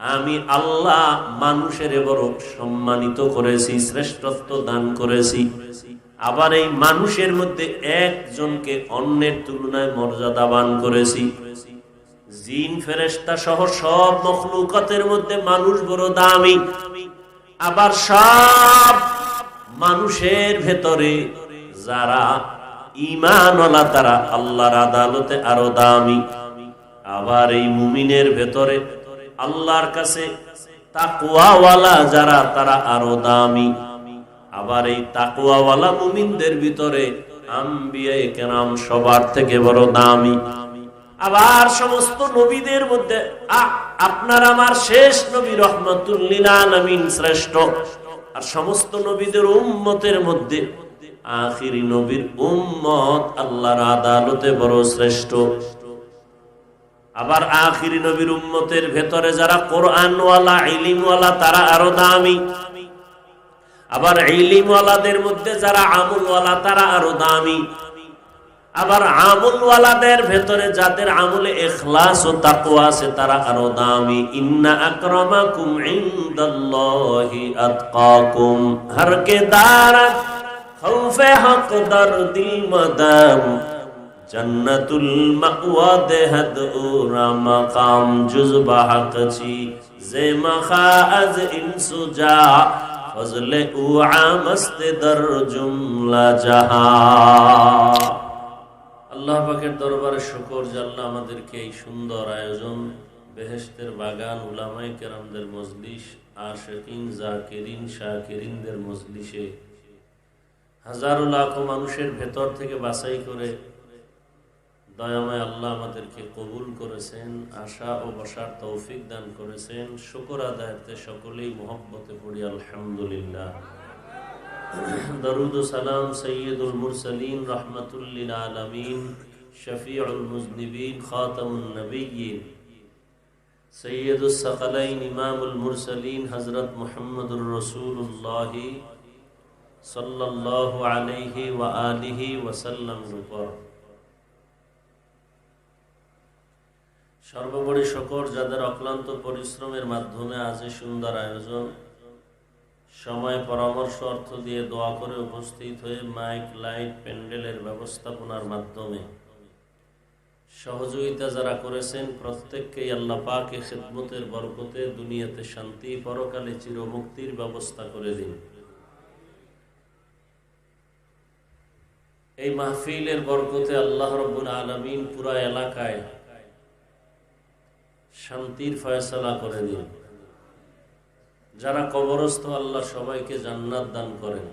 আমি আল্লাহ মানুষের বড় সম্মানিত করেছি, শ্রেষ্ঠত্ব দান করেছি। আবার এই মানুষের মধ্যে একজনকে অন্যের তুলনায় মর্যাদাবান করেছি। জিন ফেরেশতা সহ সব মখলুকাতের মধ্যে মানুষ বড় দামি। আবার সব মানুষের ভেতরে যারা ঈমানওয়ালা তারা আল্লাহর আদালতে আরো দামি। আবার এই মুমিনের ভেতরে আল্লাহর কাছে তাকওয়াওয়ালা যারা তারা আরো দামি। আবার এই তাকওয়াওয়ালা মুমিনদের ভিতরে আম্বিয়ায়ে কেরাম সবার থেকে বড় দামি। আবার সমস্ত নবীদের মধ্যে আপনার আমার শেষ নবী রহমাতুল লিল আলামিন শ্রেষ্ঠ। আর সমস্ত নবীদের উম্মতের মধ্যে আখিরি নবীর উম্মত আল্লাহর আদালতে বড় শ্রেষ্ঠ। আবার আখিরি নবীর উম্মতের ভেতরে যারা কোরআনওয়ালা ইলমওয়ালা তারা আরো দামি। আবার ইলমওয়ালাদের মধ্যে যারা আমলওয়ালা তারা আরো দামি। আবার আমলওয়ালাদের ভেতরে যাদের আমলে ইখলাস ও তাকওয়া আছে তারা আরো দামি। ইন্না আকরামাকুম ইনদাল্লাহি আতকাকুম হর কে দারাত খৌফে হক দরদিল মাদাম জন্নতুল মাওয়া দেহদ উরা মাকাম জুজবা হকছি জে মখা আজ ইনসুজা ফজলে উআ মস্ত দর জুমলা জাহান। আল্লাহ পাকের দরবারে শুকর যে আল্লাহ আমাদেরকে এই সুন্দর আয়োজন, বেহেশতের বাগান, উলামায়ে কেরামদের মজলিস, আশিকিন জাকিরিন শাকিরিনদের মজলিসে হাজারো লাখো মানুষের ভেতর থেকে বাছাই করে দয়াময় আল্লাহ আমাদেরকে কবুল করেছেন, আশা ও বসার তৌফিক দান করেছেন। শুকর আদায়তে সকলেই মুহাব্বতে পড়ি আলহামদুলিল্লাহ। দরুদ ও সালাম সৈয়দুল মুরসালিন রহমাতুল লিল আলামিন শফিউল মুজনিবিন খাতামুন নবিয়্যিন সৈয়দুস সাকালাইন ইমামুল মুরসালিন হযরত মুহাম্মদুর রাসূলুল্লাহ সাল্লাল্লাহু আলাইহি ওয়া আলিহি ওয়াসাল্লাম উপর সর্বোপরি শুকর যাদের অক্লান্ত পরিশ্রমের মাধ্যমে আজ এই সুন্দর আয়োজন, সময় পরামর্শ অর্থ দিয়ে দোয়া করে উপস্থিত হয়ে মাইক লাইট প্যান্ডেলের ব্যবস্থাপনার মাধ্যমে সহযোগিতা যারা করেছেন প্রত্যেককেই আল্লাহ পাক এই খিদমতের বরকতে দুনিয়াতে শান্তি, পরকালে চিরমুক্তির ব্যবস্থা করে দিন। এই মাহফিলের বরকতে আল্লাহ রাব্বুল আলামিন পুরা এলাকায় শান্তির ফয়সালা করে দিন। যারা কবরস্থ আল্লাহ সবাইকে জান্নাত দান করেন,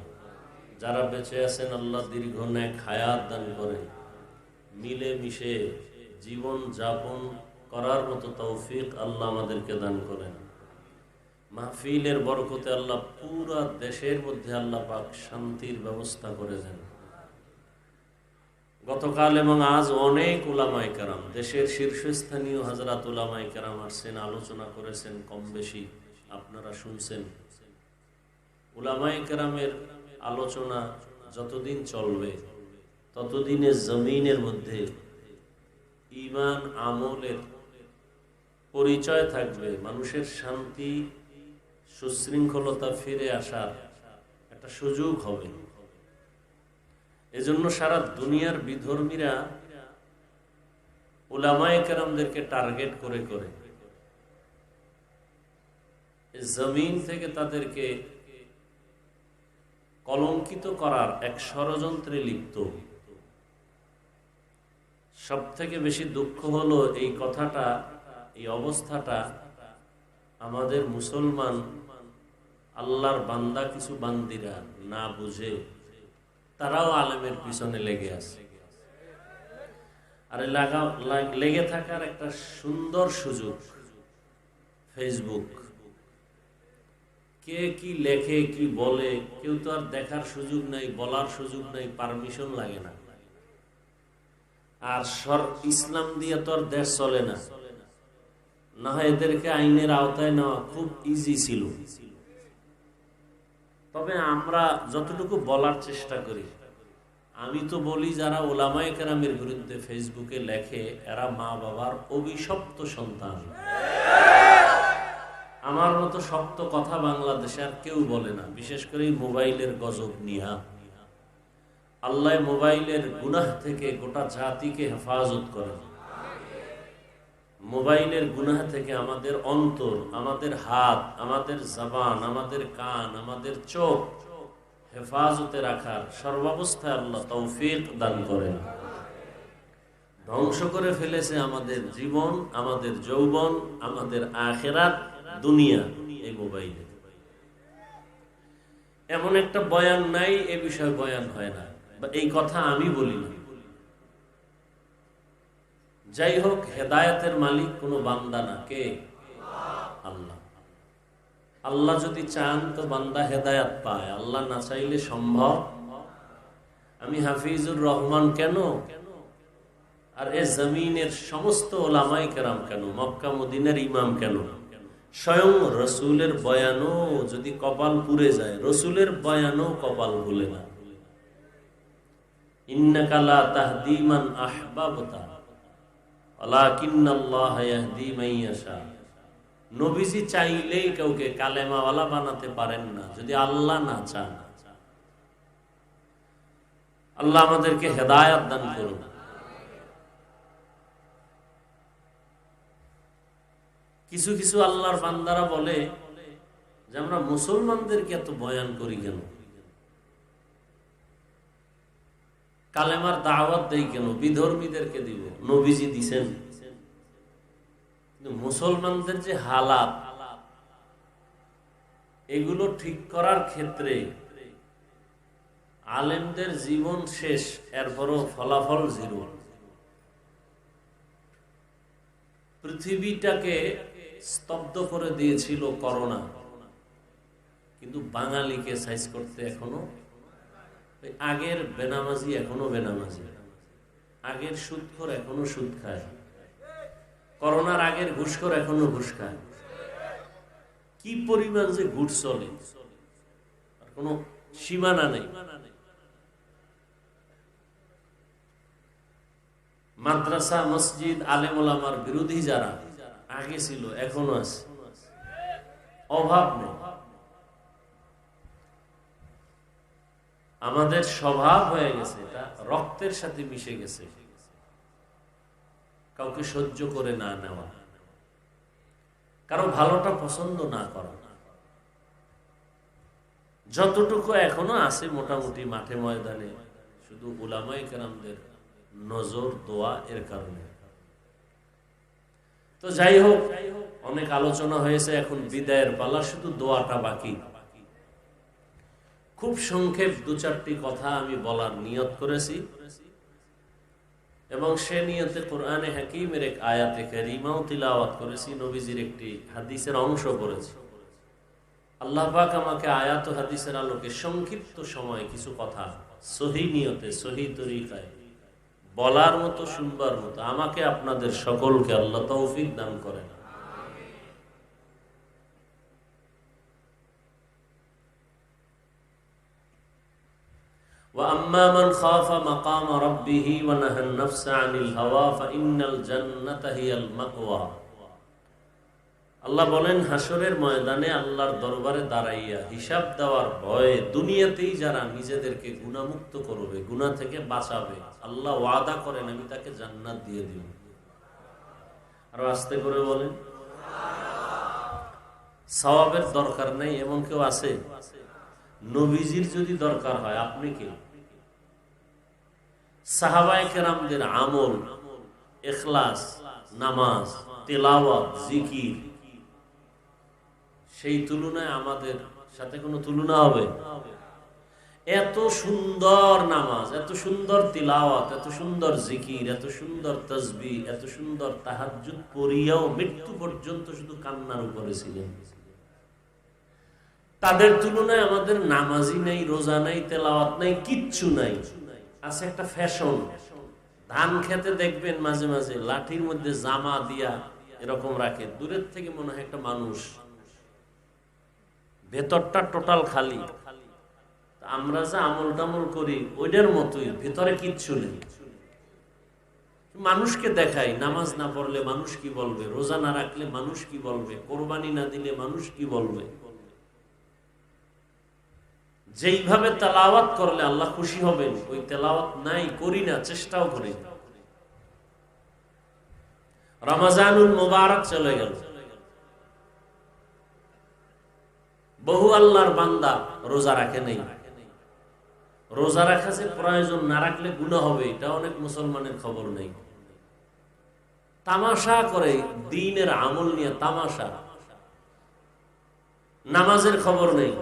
যারা বেঁচে আছেন আল্লাহ দীর্ঘ নেক হায়াত দান করেন, মিলে মিশে জীবন যাপন করার মতো তৌফিক আল্লাহ আমাদেরকে দান করেন। মাহফিলের বরকতে আল্লাহ পুরা দেশের মধ্যে আল্লাহ পাক শান্তির ব্যবস্থা করে দেন। গতকাল এবং আজ অনেক উলামায়ে কেরাম, দেশের শীর্ষস্থানীয় হযরত উলামায়ে কেরাম আসছেন, আলোচনা করেছেন, কম বেশি আপনারা শুনছেন। উলামায়ে কেরামের আলোচনা যতদিন চলবে ততদিনে জমিনের মধ্যে ঈমান আমলের পরিচয় থাকবে, মানুষের শান্তি সুশৃঙ্খলতা ফিরে আসার একটা সুযোগ হবে। এজন্য সারা দুনিয়ার বিধর্মীরা উলামায়ে কেরামদেরকে টার্গেট করে করে জমিন থেকে তাদেরকে কলঙ্কিত করার এক ষড়যন্ত্রে লিপ্ত। সব থেকে বেশি দুঃখ হলো এই কথাটা, এই অবস্থাটা আমাদের মুসলমান আল্লাহর বান্দা কিছু বান্দিরা না বুঝে তারাও আলেমের পিছনে লেগে আছে। আর লেগে থাকার একটা সুন্দর সুযোগ ফেসবুক। কে কি লেখে কি বলে কেউ তো আর দেখার সুযোগ নাই, বলার সুযোগ নাই, পারমিশন লাগে না। আর ইসলাম দিয়ে তো আর দেশ চলে না, না হয় এদেরকে আইনের আওতায় নেওয়া খুব ইজি ছিল। তবে আমরা যতটুকু বলার চেষ্টা করি, আমি তো বলি যারা উলামায়ে কেরামের বিরুদ্ধে ফেসবুকে লেখে এরা মা বাবার অভিশপ্ত সন্তান। মতো শক্ত কথা বাংলাদেশে আর কেউ বলে না, বিশেষ করে এই মোবাইলের গজব নিয়া। আল্লাহ মোবাইলের গুনাহ থেকে গোটা জাতিকে হেফাজত করেন। মোবাইলের গুনাহ থেকে আমাদের অন্তর, আমাদের হাত, আমাদের জবান, আমাদের কান, আমাদের চোখ হেফাজতে রাখার সর্বাবস্থায় আল্লাহ তৌফিক দান করেন। ধ্বংস করে ফেলেছে আমাদের জীবন, আমাদের যৌবন, আমাদের আখিরাত, দুনিয়া এই মোবাইলে। এমন একটা বয়ান নাই এ বিষয়ে বয়ান হয় না, বা এই কথা আমি বলি না। যাই হোক, হেদায়েতের মালিক কোনো বান্দা না, কে? আল্লাহ। আল্লাহ যদি চান তো বান্দা হেদায়েত পায়, আল্লাহ না চাইলে সম্ভব। আমি হাফিজুর রহমান কেন, আর এ জমিনের সমস্ত ওলামায়ে কেরাম কেন, মক্কা মদিনার ইমাম কেন, স্বয়ং রসুলের বয়ানও যদি কপাল পুড়ে যায়, রসুলের বয়ানও কপাল ভুলে না। ইন্নাকা লা তাহদি মান আহবাবতা ওয়ালাকিন্নাল্লাহ ইয়াহদি মান ইয়াশা। নবীজি চাইলেই কাউকে কালেমাওয়ালা বানাতে পারেন না যদি আল্লাহ না চান। আল্লাহ আমাদেরকে হেদায়েত দান করুন। কিছু কিছু আল্লাহর বান্দারা বলে যে আমরা মুসলমানদেরকে এত বয়ান করি কেন, কালেমার দাওয়াত দেই কেন, বিধর্মীদেরকে দিব, নবীজি দিছেন। মুসলমানদের যে হালাত, এগুলো ঠিক করার ক্ষেত্রে আলেমদের জীবন শেষ, এরপরও ফলাফল জিরো। পৃথিবীটাকে স্তব্ধ করে দিয়েছিল করোনা, কিন্তু বাঙালিকে সাইজ করতে এখনো আগের বেনামাজি এখনো বেনামাজি, আগের সুদখোর এখনো সুদ খায়, করোনার আগের ঘুষখোর এখনো ঘুষ খায়। কি পরিমাণ যে ঘুষ চলে, আর কোনো সীমানা নেই। মাদ্রাসা, মসজিদ, আলেম ওলামার বিরোধী যারা আগে ছিল এখনো আছে, অভাব নেই। আমাদের স্বভাব হয়ে গেছে, এটা রক্তের সাথে মিশে গেছে, কাউকে সহ্য করে না নেওয়া, কারো ভালোটা পছন্দ না করা। যতটুকু এখনো আছে মোটামুটি মাঠে ময়দানে, শুধু উলামায়ে কেরামদের নজর, দোয়া, এর কারণে। তো যাই হোক, অনেক আলোচনা হয়েছে, এখন বিদায়ের পালা, শুধু দোয়াটা বাকি। খুব সংক্ষেপ দু চারটি কথা আমি বলার নিয়ত করেছি, এবং সে নিয়তে কোরআনে হাকিমের এক আয়াতে কারিমাও তিলাওয়াত করেছি, নবীজির একটি হাদিসের অংশ পড়েছি। আল্লাহ পাক আমাকে আয়াত ও হাদিসের আলোকে সংক্ষিপ্ত সময়ে কিছু কথা সহি নিয়তে, সহি তরিকায় বলার মতো, শুনবার মতো আমাকে আপনাদের সকলকে আল্লাহ তৌফিক দান করেন। وَأَمَّا مَنْ خَافَ مَقَامَ رَبِّهِ وَنَهَى النَّفْسَ عَنِ الْهَوَى فَإِنَّ الْجَنَّةَ هِيَ الْمَأْوَى। আল্লাহ বলেন, হাসরের ময়দানে আল্লাহর দরবারে দাঁড়াইয়া হিসাব দেওয়ার ভয়ে দুনিয়াতেই যারা নিজেদেরকে গুনাহমুক্ত করবে, গুনাহ থেকে বাঁচাবে, আল্লাহ ওয়াদা করেন আমি তাকে জান্নাত দিয়ে দিব। আর আস্তে করে বলেন, সওয়াবের দরকার নেই এমন কেউ আছে? নবীজির যদি দরকার হয়, আপনি কে? সাহাবায়ে কেরামদের আমল, ইখলাস, নামাজ, তেলাওয়াত, জিকির, সেই তুলনায় আমাদের সাথে কোনো তুলনা হবে? এত সুন্দর নামাজ, এত সুন্দর তিলাওয়াত, এত সুন্দর জিকির, এত সুন্দর তাসবিহ, এত সুন্দর তাহাজ্জুদ পড়িয়াও মৃত্যু পর্যন্ত শুধু কান্নার উপরে ছিলেন। তাদের তুলনায় আমাদের নামাজি নাই, রোজা নাই, তেলাওয়াত নাই, কিচ্ছু নাই। আছে একটা ফ্যাশন। ধান খেতে দেখবেন মাঝে মাঝে লাঠির মধ্যে জামা দিয়া এরকম রাখে, দূরের থেকে মনে হয় একটা মানুষ, ভেতরটা টোটাল খালি। আমরা যা আমল টামল করি ওইটার মতোই, ভেতরে কিচ্ছু নেই। মানুষকে দেখাই নামাজ না পড়লে মানুষ কি বলবে, রোজা না রাখলে মানুষ কি বলবে, কোরবানি না দিলে মানুষ কি বলবে। যেইভাবে তেলাওয়াত করলে আল্লাহ খুশি হবেন ওই তেলাওয়াত নাই, করি না, চেষ্টাও করি না। রমজানুল মুবারক চলে গেল, বহু আল্লাহর বান্দা রোজা রাখে নাই। রোজা রাখা যে প্রয়োজন, না রাখলে গুনাহ হবে, এটা অনেক মুসলমানের খবর নেই। তামাশা করে, দ্বীনের আমল নিয়ে তামাশা, নামাজের খবর নেই।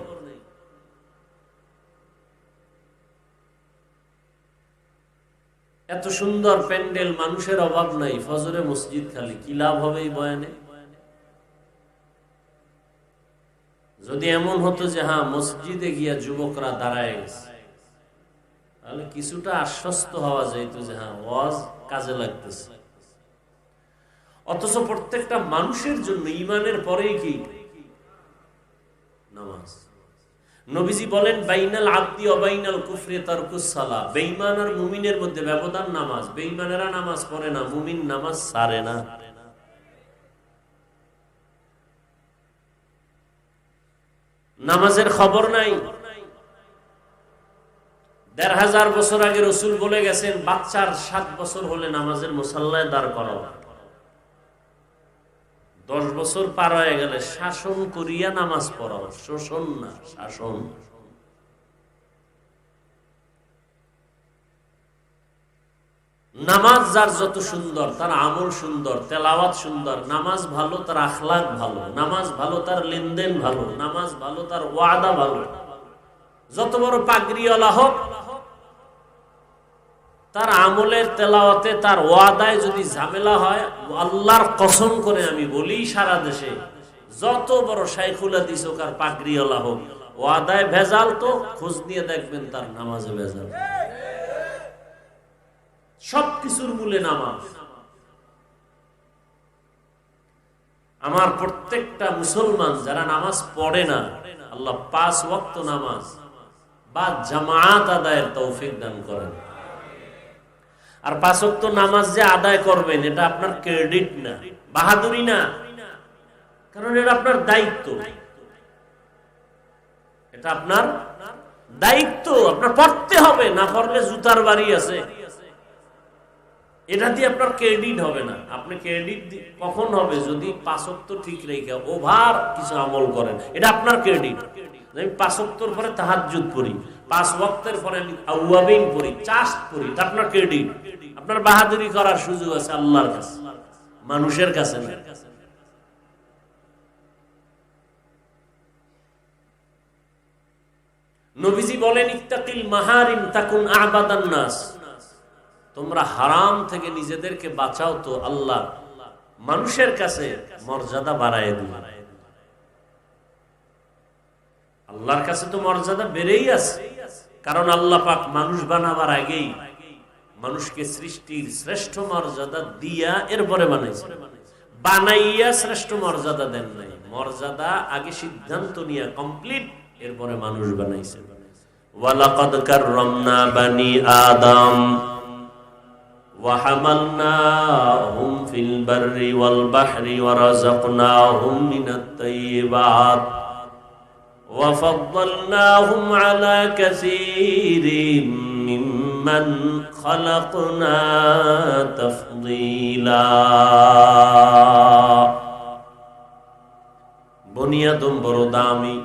এত সুন্দর প্যান্ডেল, মানুষের অভাব নাই, ফজরে মসজিদ খালি, কি লাভ হবে এই বয়ানে? যদি এমন হতো যে হ্যাঁ মসজিদে গিয়া যুবকরা দাঁড়ায় গেছে, তাহলে কিছুটা আশ্বস্ত হওয়া যেত যে হ্যাঁ ওয়াজ কাজে লাগতেছে। অথচ প্রত্যেকটা মানুষের জন্য ঈমানের পরেই কি নামাজ। নবীজি বলেন বাইনাল আবদি ওয়া বাইনাল কুফরি তারকুস সালাহ, বেঈমান আর মুমিনের মধ্যে ব্যবধান নামাজ। বেঈমানেরা নামাজ পড়ে না, মুমিন নামাজ ছাড়ে না। নামাজের খবর নাই। ১৫০০ বছর আগে রাসূল বলে গেছেন বাচ্চার ৭ বছর হলে নামাজের মুসাল্লায় দাঁড় করাও। ১০ বছর পার হয়ে গেলে শাসন করিয়া নামাজ পড়াও, শোষণ না, শাসন। নামাজ যার যত সুন্দর তার আমল সুন্দর, তেলাওয়াত সুন্দর। নামাজ ভালো তার আখলাক ভালো, নামাজ ভালো তার লেনদেন ভালো, নামাজ ভালো তার ওয়াদা ভালো। যত বড় পাগড়িওয়ালা হোক, তার আমলের তেলাওয়াতে তার ওয়াদায় যদি ঝামেলা হয়, আল্লাহর কসম করে আমি বলি সারা দেশে যত বড় শাইখুল হাদিস হোক আর পাগড়িওয়ালা হোক, ওয়াদায় ভেজাল তো খোঁজ নিয়ে দেখবেন তার নামাজে ভেজাল। সবকিছুর মূলে নামাজ। আমার প্রত্যেকটা মুসলমান যারা নামাজ পড়ে না, আল্লাহ ৫ ওয়াক্ত নামাজ বা জামাত আদায়ের তৌফিক দান করেন। আর ৫ ওয়াক্ত নামাজ যে আদায় করবেন এটা আপনার ক্রেডিট না, বাহাদুরি না, কারণ এটা আপনার দায়িত্ব। এটা আপনার দায়িত্ব, আপনার পড়তে হবে, না পড়লে জুতার বাড়ি আছে। এটা দিয়ে আপনার ক্রেডিট হবে না। আপনি ক্রেডিট কখন হবে? যদি ৫ ওয়াক্ত ঠিক রেখে ওভার কিছু আমল করেন, এটা আপনার ক্রেডিট। আমি ৫ ওয়াক্তের পরে তাহাজ্জুদ পড়ি, ৫ ওয়াক্তের পরে আমি আওয়াবিন পড়ি, চাষ্ট পড়ি, এটা আপনার ক্রেডিট। আপনার বাহাদুরি করার সুযোগ আছে আল্লাহর কাছে, মানুষের কাছে না। নবীজি বলেন ইত্তাকিল মাহারিম তাকুন আবাদান নাস, তোমরা হারাম থেকে নিজেদেরকে বাঁচাও তো আল্লাহ মানুষের কাছে মর্যাদা বাড়ায় দিবে। আল্লাহর কাছে তো মর্যাদা বেড়েই আছে, কারণ আল্লাহ পাক মানুষ বানাবার আগেই মানুষকে সৃষ্টির শ্রেষ্ঠ মর্যাদা দিয়া এরপরে বানাইছে। বানাইয়া শ্রেষ্ঠ মর্যাদা দেন নাই, মর্যাদা আগে সিদ্ধান্ত নিয়ে কমপ্লিট, এরপরে মানুষ বানাইছে। ওয়ালাকাদ কাররামনা বানি আদম وحملناهم في البر والبحر ورزقناهم من الطيبات وفضلناهم على كثير ممن خلقنا تفضيلا। বনি আদম বড় দামি।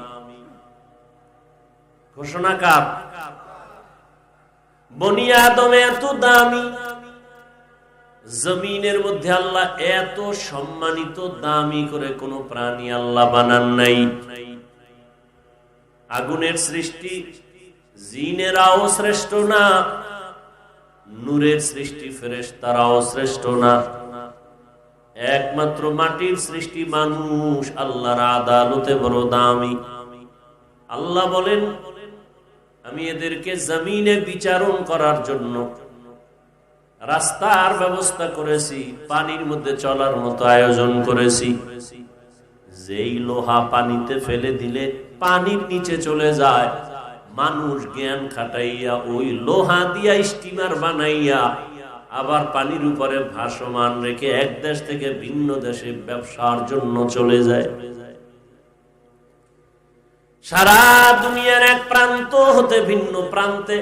ঘোষণাকার বনি আদম এত দামি, জমিনের মধ্যে আল্লাহ এত সম্মানিত দামি করে কোন প্রাণী আল্লাহ বানান নাই। আগুনের সৃষ্টি জিনেরাও শ্রেষ্ঠ না, নূরের সৃষ্টি ফেরেশতারাও শ্রেষ্ঠ না, একমাত্র মাটির সৃষ্টি মানুষ আল্লাহর আদালতে বড় দামি। আল্লাহ বলেন আমি এদেরকে জমিনে বিচারণ করার জন্য রাস্তার ব্যবস্থা করেছি, পানির মধ্যে চলার মতো আয়োজন করেছি। যেই লোহা পানিতে ফেলে দিলে পানির নিচে চলে যায়, মানুষ জ্ঞান খাটাইয়া ওই লোহা দিয়া স্টিমার বানাইয়া আবার পানির উপরে ভাসমান রেখে এক দেশ থেকে ভিন্ন দেশে ব্যবসার জন্য চলে যায়। সারা দুনিয়ার এক প্রান্ত হতে ভিন্ন প্রান্তে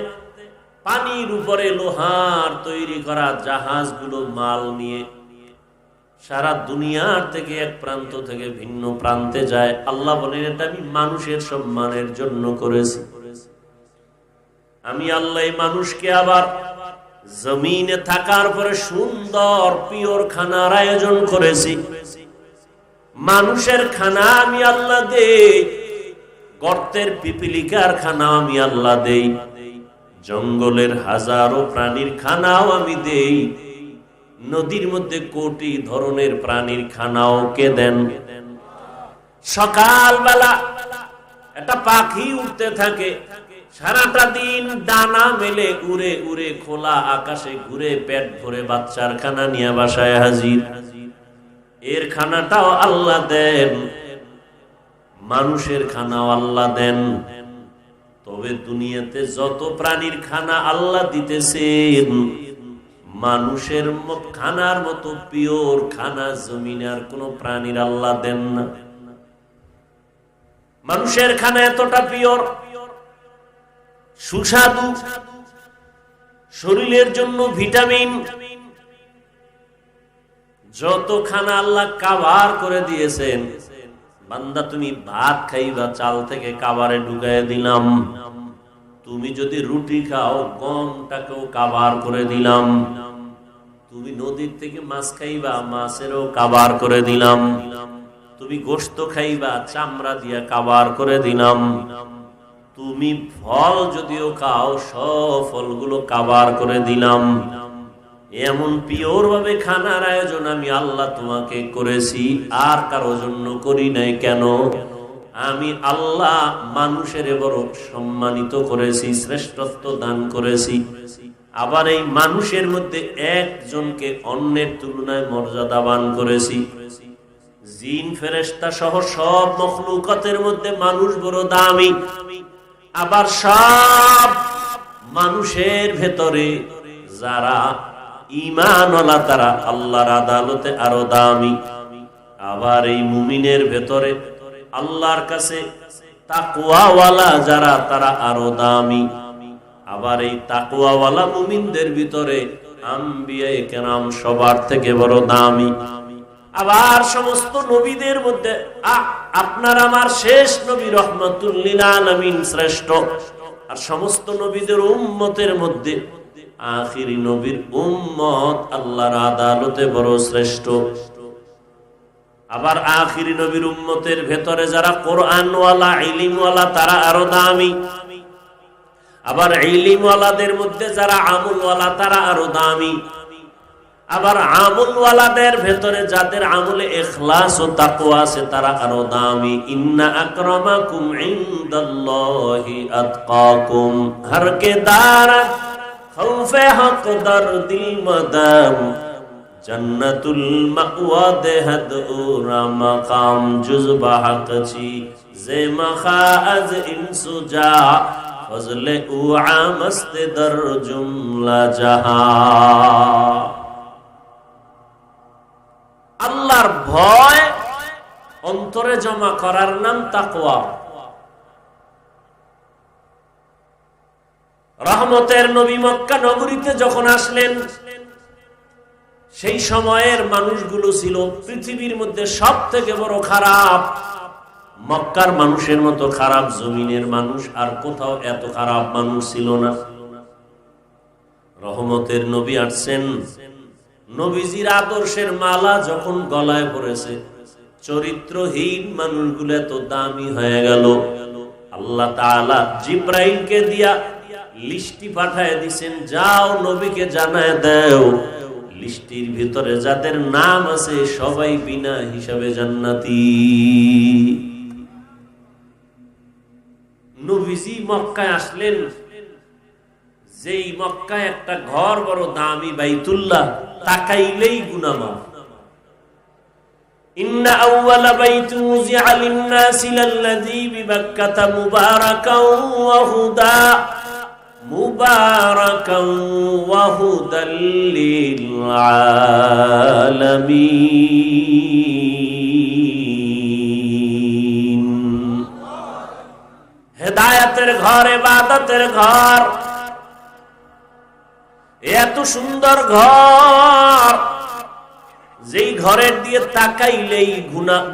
পানির উপরে লোহার তৈরি করা জাহাজগুলো মাল নিয়ে সারা দুনিয়ার থেকে এক প্রান্ত থেকে ভিন্ন প্রান্তে যায়। আল্লাহ বলেন, এটা আমি মানুষের সম্মানের জন্য করেছি। আমি আল্লাহ মানুষকে আবার জমিনে থাকার পরে সুন্দর পিওর খানার আয়োজন করেছি। মানুষের খানা আমি আল্লাহ দেই, গর্তের পিপিলিকার খানা আমি আল্লাহ দেই, জঙ্গলের হাজারো প্রাণীর খানাও আমি দেই, নদীর মধ্যে কোটি ধরনের প্রাণীর খানাও কে দেন? সকালবেলা একটা পাখি উঠতে থাকে, সারাটা দিন ডানা মেলে উড়ে উড়ে খোলা আকাশে ঘুরে পেট ভরে বাচ্চার খানা নিয়ে বাসায় হাজির। এর খানাটাও আল্লাহ দেন, মানুষের খানাও আল্লাহ দেন। তবে দুনিয়াতে যত প্রাণীর খানা আল্লাহ দিতেছেন, মানুষের খানার মতো পিওর খানা জমিনে আর কোন প্রাণীর আল্লাহ দেন না। মানুষের খানা এতটা পিওর, সুস্বাদু, শরীরের জন্য ভিটামিন, যত খানা আল্লাহ কাভার করে দিয়েছেন। বান্দা তুমি ভাত খাইবা, চাল থেকে কাভারে ঢুকাই দিলাম। তুমি যদি রুটি খাও, গমটাকেও কাভার করে দিলাম। তুমি নদীর থেকে মাছ খাইবা, মাছেরও কাভার করে দিলাম। তুমি গোশত খাইবা, চামড়া দিয়া কাভার করে দিলাম। তুমি ফল যদিও খাও, সব ফলগুলো কাভার করে দিলাম। এমন পিওর ভাবে খানার আয়োজন আমি আল্লাহ তোমাকে করেছি, আর কারো জন্য করি নাই। কেন? আমি আল্লাহ মানুষের বড় সম্মানিত করেছি, শ্রেষ্ঠত্ব দান করেছি। আবার এই মানুষের মধ্যে একজনকে অন্যের তুলনায় মর্যাদাবান করেছি। জিন ফেরেশতা সহ সব মখলুকাতের মধ্যে মানুষ বড় দামি। আবার সব মানুষের ভেতরে যারা ঈমানওয়ালা তারা আল্লাহর আদালতে আরো দামি। আবার এই মুমিনের ভেতরে আল্লাহর কাছে তাকওয়াওয়ালা যারা তারা আরো দামি। আবার এই তাকওয়াওয়ালা মুমিনদের ভিতরে আম্বিয়ায়ে কেরাম সবার থেকে বড় দামি। আবার সমস্ত নবীদের মধ্যে আপনার আমার শেষ নবী রহমাতুল লিল আলামিন শ্রেষ্ঠ। আর সমস্ত নবীদের উম্মতের মধ্যে আখিরি নবীর উম্মত আল্লাহর আদালতে বড় শ্রেষ্ঠ। আবার আখিরি নবীর উম্মতের ভেতরে যারা কোরআনওয়ালা, ইলমওয়ালা তারা আরো দামি। আবার ইলমওয়ালাদের মধ্যে যারা আমলওয়ালা তারা আরো দামি। আবার আমলওয়ালাদের ভেতরে যাদের আমলে ইখলাস ও তাকওয়া আছে তারা আরো দামি। ইন্না আকরামাকুম ইনদাল্লাহি আতকাকুম। হর কে দারাত খৌফে হক দরদিল মাদাম, জান্নাতুল মাওয়া দেহাদ উরা মাকাম জুজবা হকছি জে মাখাজ ইনসুজা ফজলে উ আমস্ত দর জুমলা জাহা। আল্লাহর ভয় অন্তরে জমা করার নাম তাকওয়া। রহমতের নবী মক্কা নগরীতে যখন আসলেন, সেই সময়ের মানুষগুলো ছিল পৃথিবীর মধ্যে সব থেকে বড় খারাপ। মক্কার মানুষের মতো খারাপ জমিনের মানুষ আর কোথাও এত খারাপ মানুষ ছিল না। রহমতের নবী আসছেন, নবীজির আদর্শের মালা যখন গলায় পড়েছে, চরিত্রহীন মানুষগুলো এত দামি হয়ে গেল। আল্লাহ তাআলা জিব্রাইলকে দিয়া লিস্টি পাঠায় দিছেন, যাও নবীকে জানায় দাও লিস্টির ভিতরে যাদের নাম আছে সবাই বিনা হিসাবে জান্নাতি। নবীজি মক্কায় আসলেন, যেই মক্কায় একটা ঘর বড় দামি বাইতুল্লাহ, তাকাইলেই গুনাহ মাফ। ইন্না আউওয়ালা বাইতুন উযিআ লিন-নাসি লাল্লাযী বিবাক্কাতা মুবারাকাও ওয়া হুদা। মুবারাকান ওয়া হুদাল লিল আলামিন। হেদায়েতের ঘর, ইবাদতের ঘর, এত সুন্দর ঘর, যেই ঘরের দিয়ে তাকাইলেই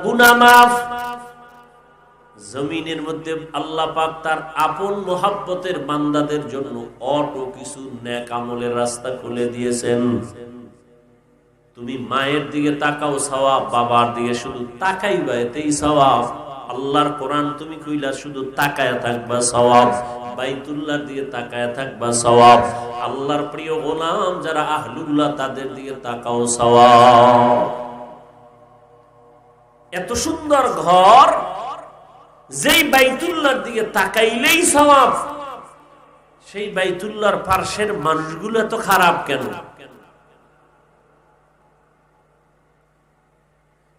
গুনাহ মাফ। জমিনের মধ্যে আল্লাহ পাক তার আপন মোহাব্বতের বান্দাদের জন্য অটো কিছু নেক আমলের রাস্তা খুলে দিয়েছেন। তুমি মায়ের দিকে তাকাও সওয়াব, বাবার দিকে শুধু তাকাইবা এতেই সওয়াব। আল্লাহর কোরআন তুমি কইলা শুধু তাকায়া থাকবা সওয়াব, বাইতুল্লাহর দিকে তাকায়া থাকবা সওয়াব। আল্লাহর প্রিয় গোলাম যারা আহলুল্লাহ তাদের দিকে তাকাও সওয়াব। এত সুন্দর ঘর, যেই বাইতুল্লাহর দিকে তাকাইলেই সওয়াব, সেই বাইতুল্লাহর পার্শ্বের মানুষগুলো এত খারাপ কেন?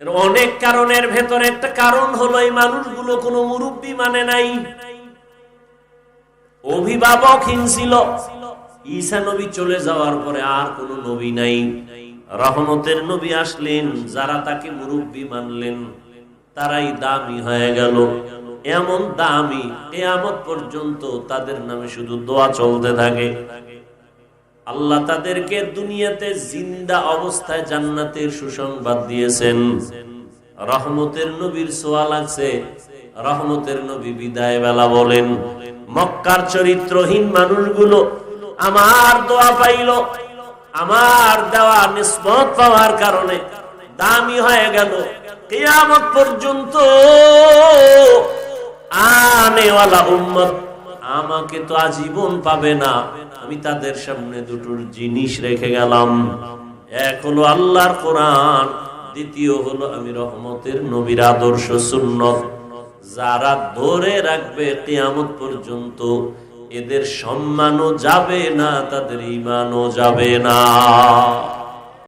এর অনেক কারণের ভেতরে একটা কারণ হলো এই মানুষগুলো কোনো মুরব্বী মানে নাই, অভিভাবকহীন ছিল। ঈসা নবী চলে যাওয়ার পরে আর কোন নবী নাই। রহমতের নবী আসলেন, যারা তাকে মুরব্বী মানলেন তারাই দামি হয়ে গেল। এমন দামি কিয়ামত পর্যন্ত তাদের নামে শুধু দোয়া চলতে থাকে। আল্লাহ তাদেরকে দুনিয়াতে জিন্দা অবস্থায় জান্নাতের সুসংবাদ দিয়েছেন। রহমতের নবীর ছোঁয়া লাগছে, রহমতের নবী বিদায় বেলা বলেন, মক্কার চরিত্রহীন মানুষগুলো আমার দোয়া পাইল, আমার দেওয়া নিসবত পাওয়ার কারণে দামি হয়ে গেল। কিয়ামত পর্যন্ত আনেওয়ালা উম্মত আমাকে তো আজীবন পাবে না। আমি তাদের সামনে দুটো জিনিস রেখে গেলাম, এক হলো আল্লাহর কোরআন, দ্বিতীয় হলো আমি রহমতের নবীর আদর্শ সুন্নত। যারা ধরে রাখবে কিয়ামত পর্যন্ত, এদের সম্মানও যাবে না, তাদের ঈমানও যাবে না।